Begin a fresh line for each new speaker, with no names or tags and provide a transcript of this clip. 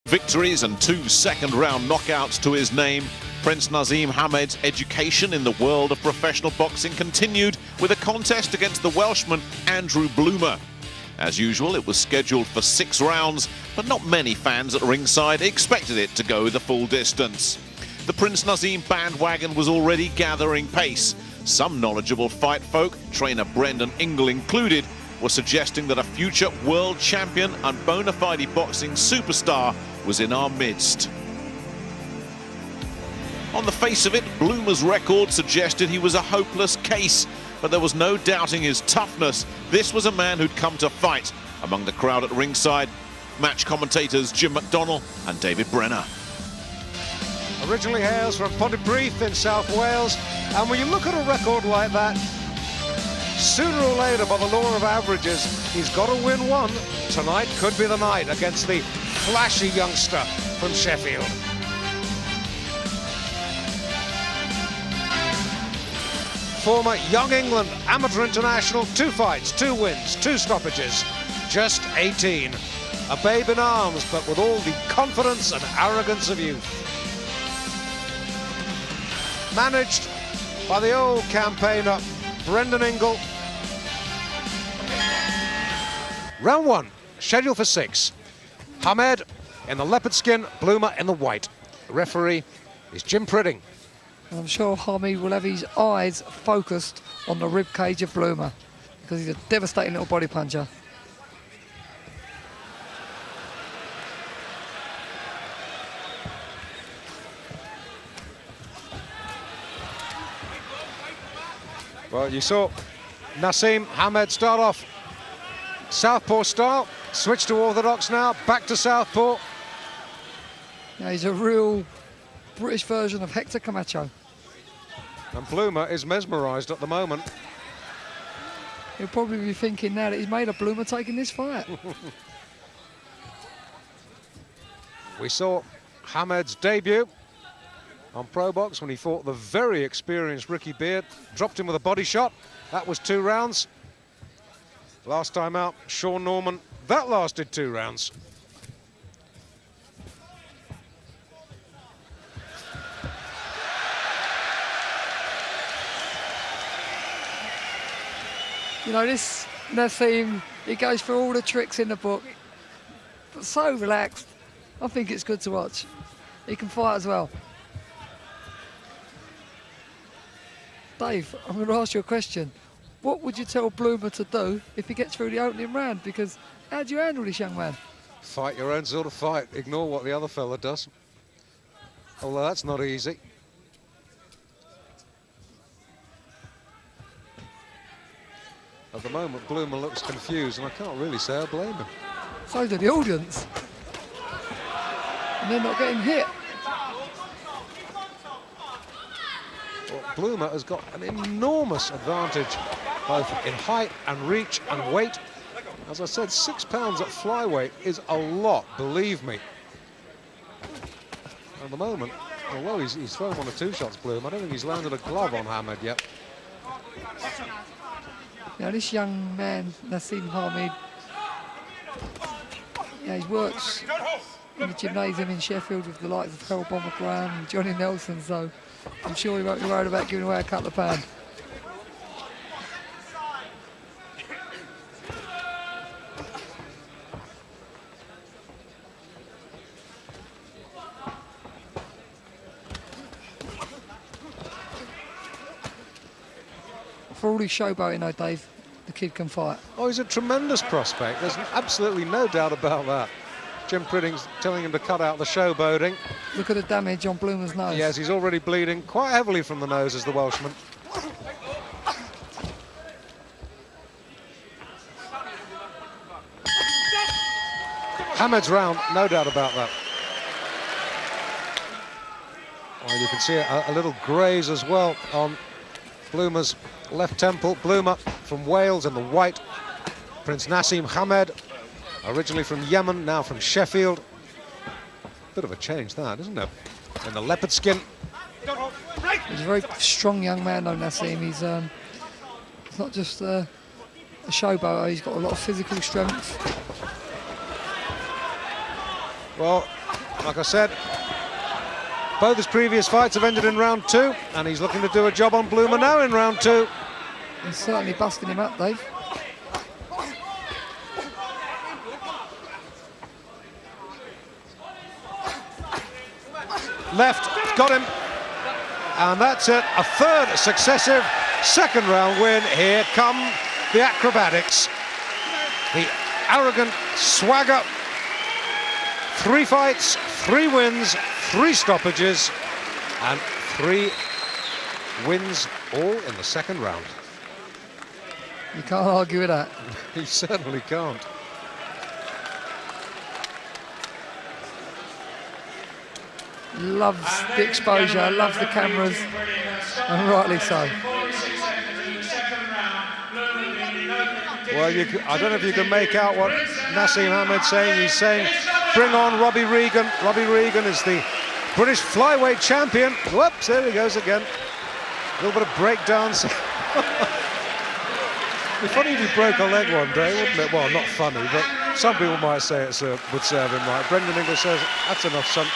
Victories and 2 second-round knockouts to his name, Prince Naseem Hamed's education in the world of professional boxing continued with a contest against the Welshman Andrew Bloomer. As usual, it was scheduled for 6 rounds, but not many fans at ringside expected it to go the full distance. The Prince Naseem bandwagon was already gathering pace. Some knowledgeable fight folk, trainer Brendan Ingle included, were suggesting that a future world champion and bona fide boxing superstar was in our midst. On the face of it, Bloomer's record suggested he was a hopeless case, but there was no doubting his toughness. This was a man who'd come to fight. Among the crowd at ringside, match commentators Jim McDonnell and David Brenner.
Originally hails from Pontypridd in South Wales, and when you look at a record like that, sooner or later, by the law of averages, he's got to win one. Tonight could be the night against the flashy youngster from Sheffield. Former Young England amateur international, 2 fights, 2 wins, 2 stoppages, just 18. A babe in arms, but with all the confidence and arrogance of youth. Managed by the old campaigner, Brendan Ingle. Round 1, scheduled for 6. Hamed in the leopard skin, Bloomer in the white. The referee is Jim Pridding.
I'm sure Hamed will have his eyes focused on the rib cage of Bloomer because he's a devastating little body puncher.
Well, you saw Naseem Hamed start off southpaw style, switch to orthodox now, back to southpaw.
Yeah, he's a real British version of Hector Camacho.
And Bloomer is mesmerised at the moment.
He'll probably be thinking now that he's made a Bloomer taking this fight.
We saw Hamed's debut on Pro Box when he fought the very experienced Ricky Beard, dropped him with a body shot. That was 2 rounds. Last time out, Sean Norman, that lasted 2 rounds.
You know, this Naseem, he goes through all the tricks in the book, but so relaxed. I think it's good to watch. He can fight as well. Dave, I'm going to ask you a question. What would you tell Bloomer to do if he gets through the opening round? Because how do you handle this young man?
Fight your own sort of fight. Ignore what the other fella does. Although that's not easy. At the moment, Bloomer looks confused, and I can't really say I blame him.
So do the audience. And they're not getting hit.
Well, Bloomer has got an enormous advantage, both in height and reach and weight. As I said, 6 pounds at flyweight is a lot, believe me. At the moment, although he's thrown 1 or 2 shots, Bloomer, I don't think he's landed a glove on Hamed yet.
Now this young man, Naseem Hamed, yeah, he works in the gymnasium in Sheffield with the likes of Harold Bomber Brown and Johnny Nelson, so I'm sure he won't be worried about giving away a couple of pounds. For all his showboating though, Dave, the kid can fight.
Oh, he's a tremendous prospect. There's absolutely no doubt about that. Jim Pridding's telling him to cut out the showboating.
Look at the damage on Bloomer's nose.
Yes, he's already bleeding quite heavily from the nose as the Welshman. Hamed's round, no doubt about that. Well, you can see a little graze as well on Bloomer's left temple. Bloomer from Wales in the white. Prince Naseem Hamed, originally from Yemen, now from Sheffield. Bit of a change that, isn't it? In the leopard skin.
He's a very strong young man though, Naseem. He's not just a showboater, he's got a lot of physical strength.
Well, like I said, both his previous fights have ended in round 2, and he's looking to do a job on Bloomer now in round 2.
He's certainly busting him up, Dave.
Left, got him. And that's it, a third successive second round win. Here come the acrobatics. The arrogant swagger. 3 fights, 3 wins, 3 stoppages, and 3 wins all in the second round.
You can't argue with that.
He certainly can't.
Loves the exposure, loves the cameras, and rightly so.
Well, I don't know if you can make out what Naseem Hammed's saying. He's saying, bring on Robbie Regan. Robbie Regan is the British flyweight champion. Whoops, there he goes again. A little bit of breakdance. It'd be funny if he broke a leg one day, wouldn't it? Well, not funny, but some people might say it would serve him right. Brendan Ingle says, that's enough, son.